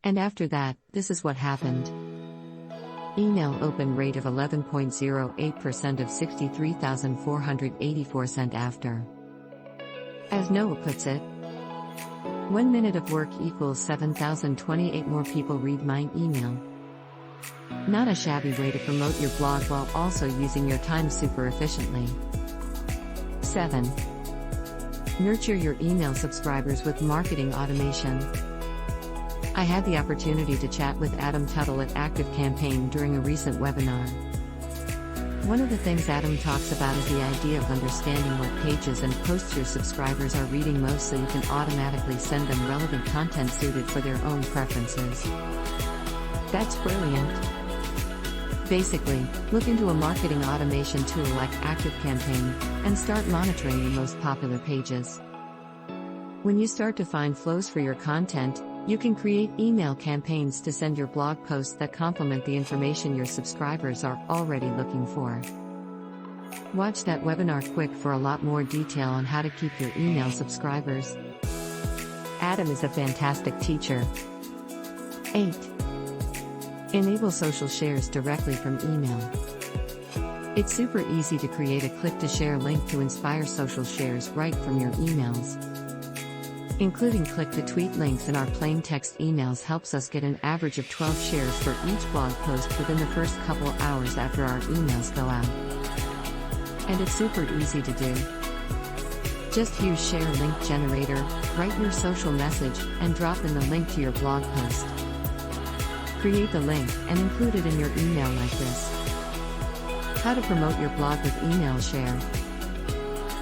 And after that, this is what happened. Email open rate of 11.08% of 63,484 sent after. As Noah puts it, 1 minute of work equals 7,028 more people read my email. Not a shabby way to promote your blog while also using your time super efficiently. 7. Nurture your email subscribers with marketing automation. I had the opportunity to chat with Adam Tuttle at ActiveCampaign during a recent webinar. One of the things Adam talks about is the idea of understanding what pages and posts your subscribers are reading most so you can automatically send them relevant content suited for their own preferences. That's brilliant. Basically, look into a marketing automation tool like ActiveCampaign and start monitoring the most popular pages. When you start to find flows for your content, you can create email campaigns to send your blog posts that complement the information your subscribers are already looking for. Watch that webinar quick for a lot more detail on how to keep your email subscribers. Adam is a fantastic teacher. 8. Enable social shares directly from email. It's super easy to create a click-to-share link to inspire social shares right from your emails. Including click-to-tweet links in our plain text emails helps us get an average of 12 shares for each blog post within the first couple hours after our emails go out. And it's super easy to do. Just use Share Link Generator, write your social message, and drop in the link to your blog post. Create the link and include it in your email like this. How to promote your blog with email share.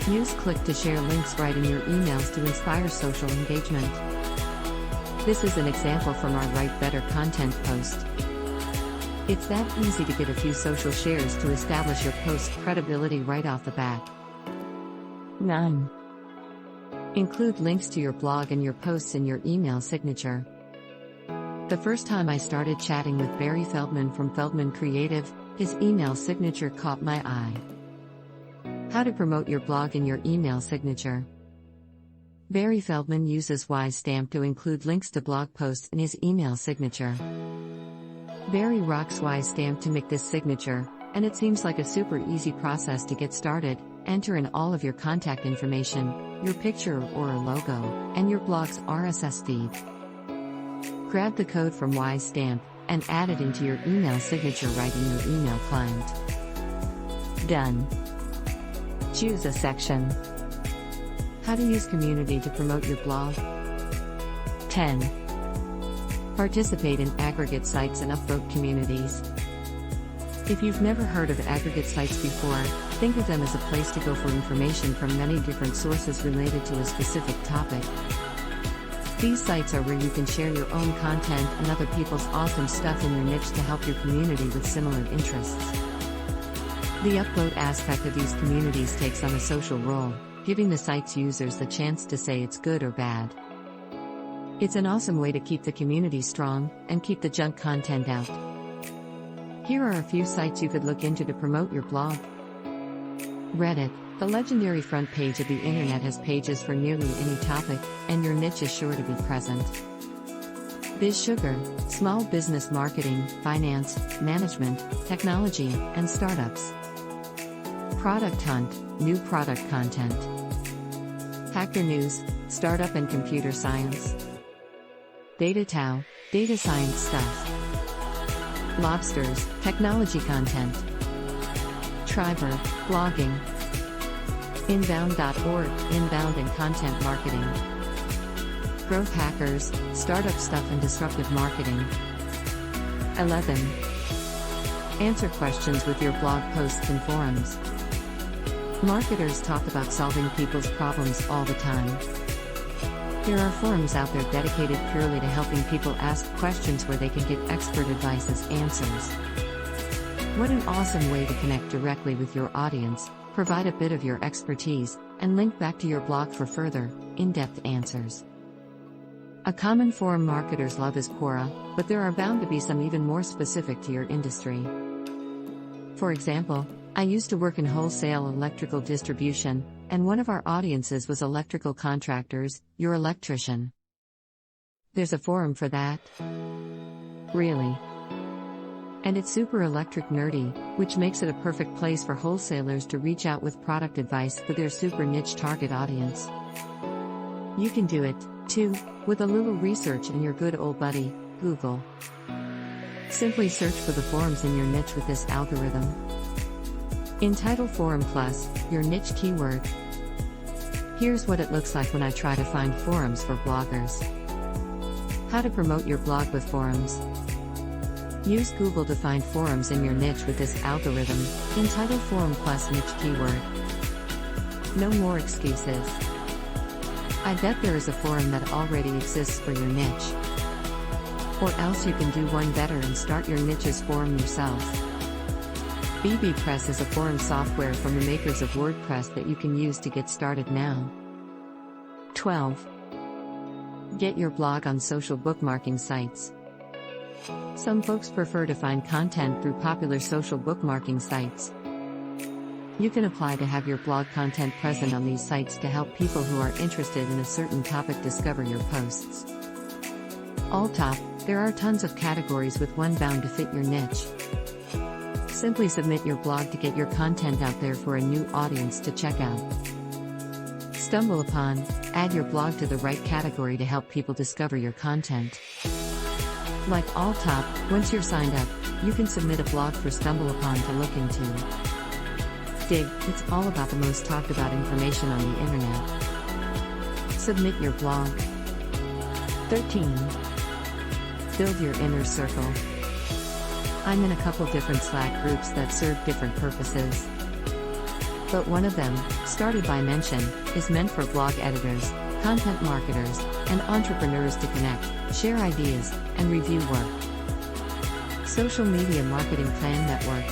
Use click-to-share links right in your emails to inspire social engagement. This is an example from our Write Better content post. It's that easy to get a few social shares to establish your post's credibility right off the bat. 9. Include links to your blog and your posts in your email signature. The first time I started chatting with Barry Feldman from Feldman Creative, his email signature caught my eye. How to promote your blog in your email signature. Barry Feldman uses WiseStamp to include links to blog posts in his email signature. Barry rocks WiseStamp to make this signature, and it seems like a super easy process to get started. Enter in all of your contact information, your picture or a logo, and your blog's RSS feed. Grab the code from WiseStamp and add it into your email signature right in your email client. Done. Choose a section. How to use community to promote your blog. 10. Participate in aggregate sites and Upvote communities. If you've never heard of aggregate sites before, think of them as a place to go for information from many different sources related to a specific topic. These sites are where you can share your own content and other people's awesome stuff in your niche to help your community with similar interests. The Upvote aspect of these communities takes on a social role, giving the site's users the chance to say it's good or bad. It's an awesome way to keep the community strong and keep the junk content out. Here are a few sites you could look into to promote your blog. Reddit, the legendary front page of the internet, has pages for nearly any topic, and your niche is sure to be present. BizSugar, small business marketing, finance, management, technology, and startups. Product Hunt, new product content. Hacker News, startup and computer science. DataTow, data science stuff. Lobsters, technology content. Triber, blogging. Inbound.org, inbound and content marketing. Growth Hackers, startup stuff and disruptive marketing. 11. Answer questions with your blog posts and forums. Marketers talk about solving people's problems all the time. There are forums out there dedicated purely to helping people ask questions where they can get expert advice as answers. What an awesome way to connect directly with your audience, provide a bit of your expertise, and link back to your blog for further, in-depth answers. A common forum marketers love is Quora, but there are bound to be some even more specific to your industry. For example, I used to work in wholesale electrical distribution, and one of our audiences was electrical contractors, your electrician. There's a forum for that? Really? And it's super electric nerdy, which makes it a perfect place for wholesalers to reach out with product advice for their super niche target audience. You can do it, too, with a little research in your good old buddy, Google. Simply search for the forums in your niche with this algorithm. Entitled Forum Plus, your niche keyword. Here's what it looks like when I try to find forums for bloggers. How to promote your blog with forums. Use Google to find forums in your niche with this algorithm, Entitled Forum Plus niche keyword. No more excuses. I bet there is a forum that already exists for your niche. Or else you can do one better and start your niche's forum yourself. bbPress is a forum software from the makers of WordPress that you can use to get started now. 12. Get your blog on social bookmarking sites. Some folks prefer to find content through popular social bookmarking sites. You can apply to have your blog content present on these sites to help people who are interested in a certain topic discover your posts. All top, there are tons of categories with one bound to fit your niche. Simply submit your blog to get your content out there for a new audience to check out. Stumble upon, add your blog to the right category to help people discover your content. Like all top, once you're signed up, you can submit a blog for Stumble Upon to look into. Dig, it's all about the most talked about information on the internet. Submit your blog. 13. Build your inner circle. I'm in a couple different Slack groups that serve different purposes. But one of them, started by Mention, is meant for blog editors, content marketers, and entrepreneurs to connect, share ideas, and review work. Social Media Marketing Plan Network.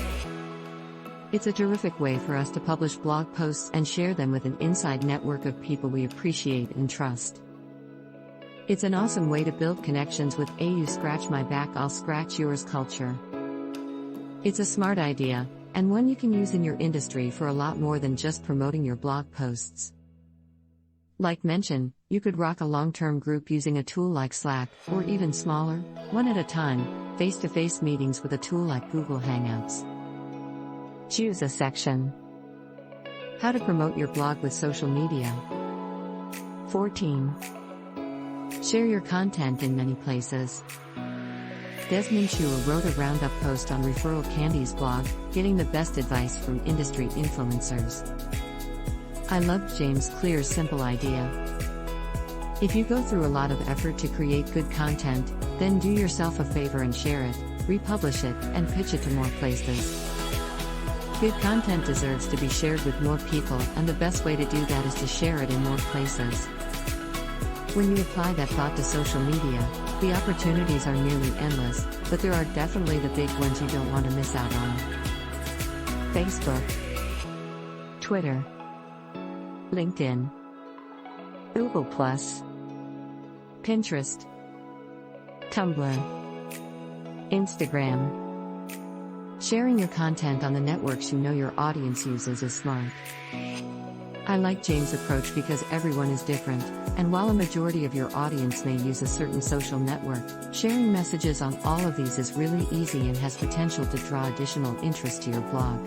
It's a terrific way for us to publish blog posts and share them with an inside network of people we appreciate and trust. It's an awesome way to build connections with a "you scratch my back, I'll scratch yours" culture. It's a smart idea, and one you can use in your industry for a lot more than just promoting your blog posts. Like Mention, you could rock a long-term group using a tool like Slack, or even smaller, one at a time, face-to-face meetings with a tool like Google Hangouts. Choose a section. How to promote your blog with social media. 14. Share your content in many places. Desmond Chua wrote a roundup post on Referral Candy's blog, getting the best advice from industry influencers. I loved James Clear's simple idea. If you go through a lot of effort to create good content, then do yourself a favor and share it, republish it, and pitch it to more places. Good content deserves to be shared with more people, and the best way to do that is to share it in more places. When you apply that thought to social media, the opportunities are nearly endless, but there are definitely the big ones you don't want to miss out on. Facebook, Twitter, LinkedIn, Google+, Pinterest, Tumblr, Instagram. Sharing your content on the networks you know your audience uses is smart. I like James' approach because everyone is different, and while a majority of your audience may use a certain social network, sharing messages on all of these is really easy and has potential to draw additional interest to your blog.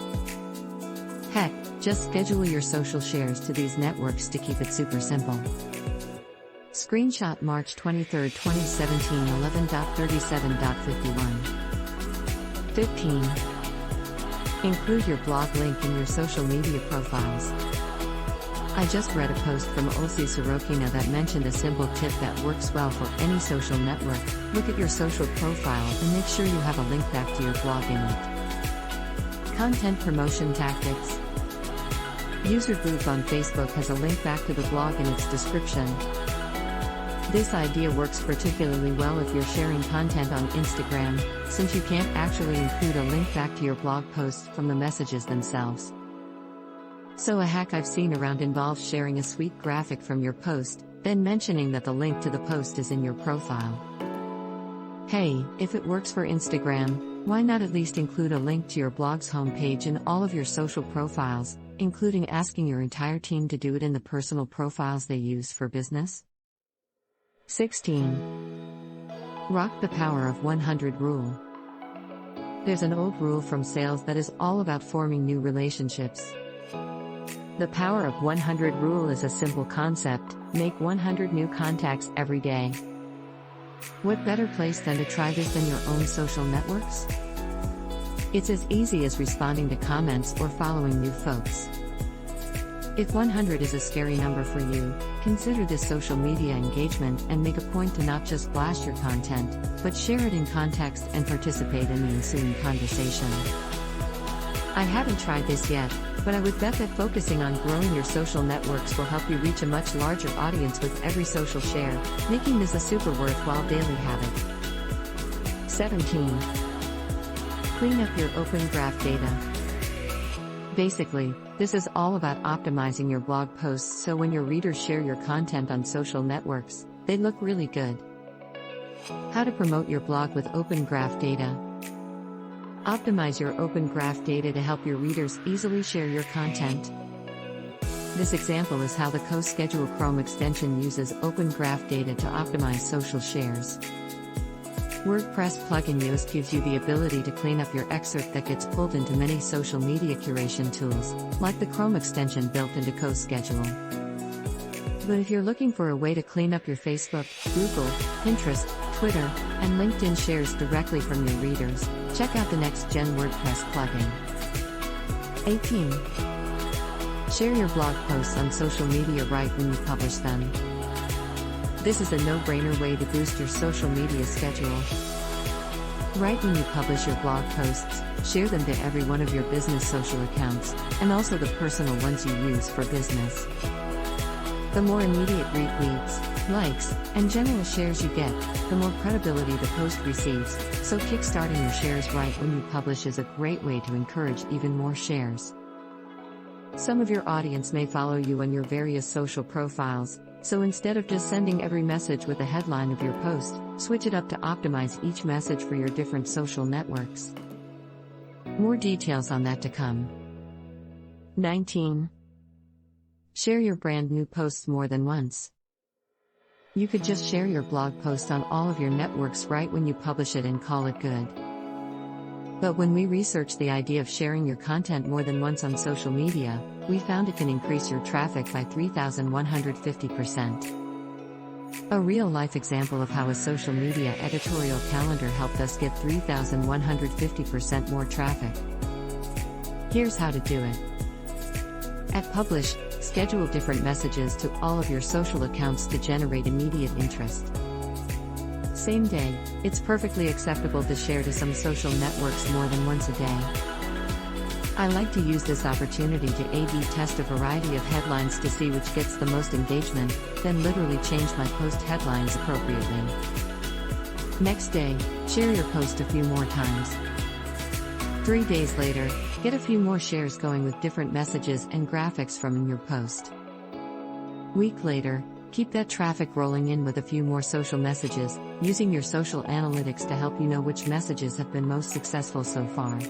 Heck, just schedule your social shares to these networks to keep it super simple. Screenshot March 23, 2017 11.37.51. 15. Include your blog link in your social media profiles. I just read a post from Olsi Sorokina that mentioned a simple tip that works well for any social network. Look at your social profile and make sure you have a link back to your blog in it. Content promotion tactics. User group on Facebook has a link back to the blog in its description. This idea works particularly well if you're sharing content on Instagram, since you can't actually include a link back to your blog posts from the messages themselves. So a hack I've seen around involves sharing a sweet graphic from your post, then mentioning that the link to the post is in your profile. Hey, if it works for Instagram, why not at least include a link to your blog's homepage in all of your social profiles, including asking your entire team to do it in the personal profiles they use for business? 16. Rock the power of 100 rule. There's an old rule from sales that is all about forming new relationships. The power of 100 rule is a simple concept: make 100 new contacts every day. What better place than to try this in your own social networks? It's as easy as responding to comments or following new folks. If 100 is a scary number for you, consider this social media engagement and make a point to not just blast your content, but share it in context and participate in the ensuing conversation. I haven't tried this yet, but I would bet that focusing on growing your social networks will help you reach a much larger audience with every social share, making this a super worthwhile daily habit. 17. Clean up your open graph data. Basically, this is all about optimizing your blog posts so when your readers share your content on social networks, they look really good. How to promote your blog with open graph data. Optimize your open graph data to help your readers easily share your content. This example is how the CoSchedule Chrome extension uses open graph data to optimize social shares. WordPress plugin Yoast gives you the ability to clean up your excerpt that gets pulled into many social media curation tools, like the Chrome extension built into CoSchedule. But if you're looking for a way to clean up your Facebook, Google, Pinterest, Twitter, and LinkedIn shares directly from your readers, check out the next-gen WordPress plugin. 18. Share your blog posts on social media right when you publish them. This is a no-brainer way to boost your social media schedule. Right when you publish your blog posts, share them to every one of your business social accounts, and also the personal ones you use for business. The more immediate retweets, likes, and general shares you get, the more credibility the post receives, so kickstarting your shares right when you publish is a great way to encourage even more shares. Some of your audience may follow you on your various social profiles, so instead of just sending every message with the headline of your post, switch it up to optimize each message for your different social networks. More details on that to come. 19. Share your brand new posts more than once. You could just share your blog post on all of your networks right when you publish it and call it good. But when we researched the idea of sharing your content more than once on social media, we found it can increase your traffic by 3,150%. A real-life example of how a social media editorial calendar helped us get 3,150% more traffic. Here's how to do it. At Publish, schedule different messages to all of your social accounts to generate immediate interest. Same day, it's perfectly acceptable to share to some social networks more than once a day. I like to use this opportunity to A/B test a variety of headlines to see which gets the most engagement, then literally change my post headlines appropriately. Next day, share your post a few more times. 3 days later, get a few more shares going with different messages and graphics from your post. Week later, keep that traffic rolling in with a few more social messages, using your social analytics to help you know which messages have been most successful so far.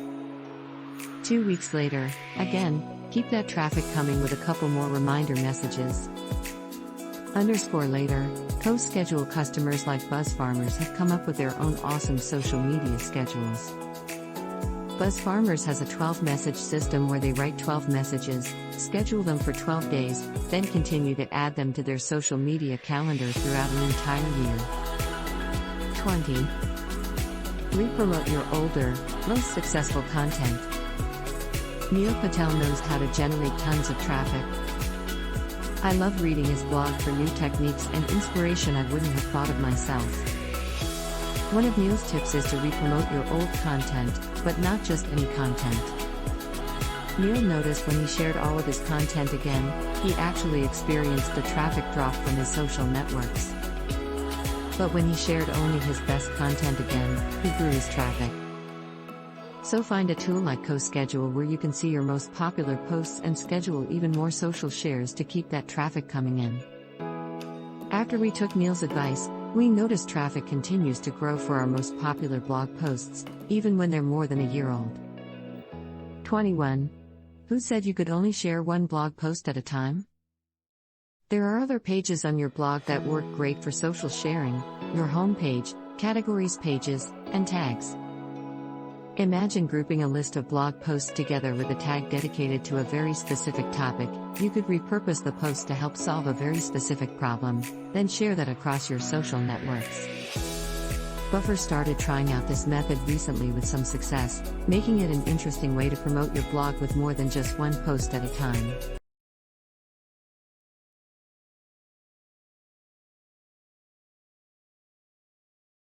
2 weeks later, again, keep that traffic coming with a couple more reminder messages. Later, CoSchedule customers like BuzzFarmers have come up with their own awesome social media schedules. BuzzFarmers has a 12-message system where they write 12 messages, schedule them for 12 days, then continue to add them to their social media calendar throughout an entire year. 20. Repromote your older, most successful content. Neil Patel knows how to generate tons of traffic. I love reading his blog for new techniques and inspiration I wouldn't have thought of myself. One of Neil's tips is to repromote your old content, but not just any content. Neil noticed when he shared all of his content again, he actually experienced a traffic drop from his social networks. But when he shared only his best content again, he grew his traffic. So find a tool like CoSchedule where you can see your most popular posts and schedule even more social shares to keep that traffic coming in. After we took Neil's advice, we noticed traffic continues to grow for our most popular blog posts, even when they're more than a year old. 21. Who said you could only share one blog post at a time? There are other pages on your blog that work great for social sharing: your homepage, categories, pages, and tags. Imagine grouping a list of blog posts together with a tag dedicated to a very specific topic. You could repurpose the post to help solve a very specific problem, then share that across your social networks. Buffer started trying out this method recently with some success, making it an interesting way to promote your blog with more than just one post at a time.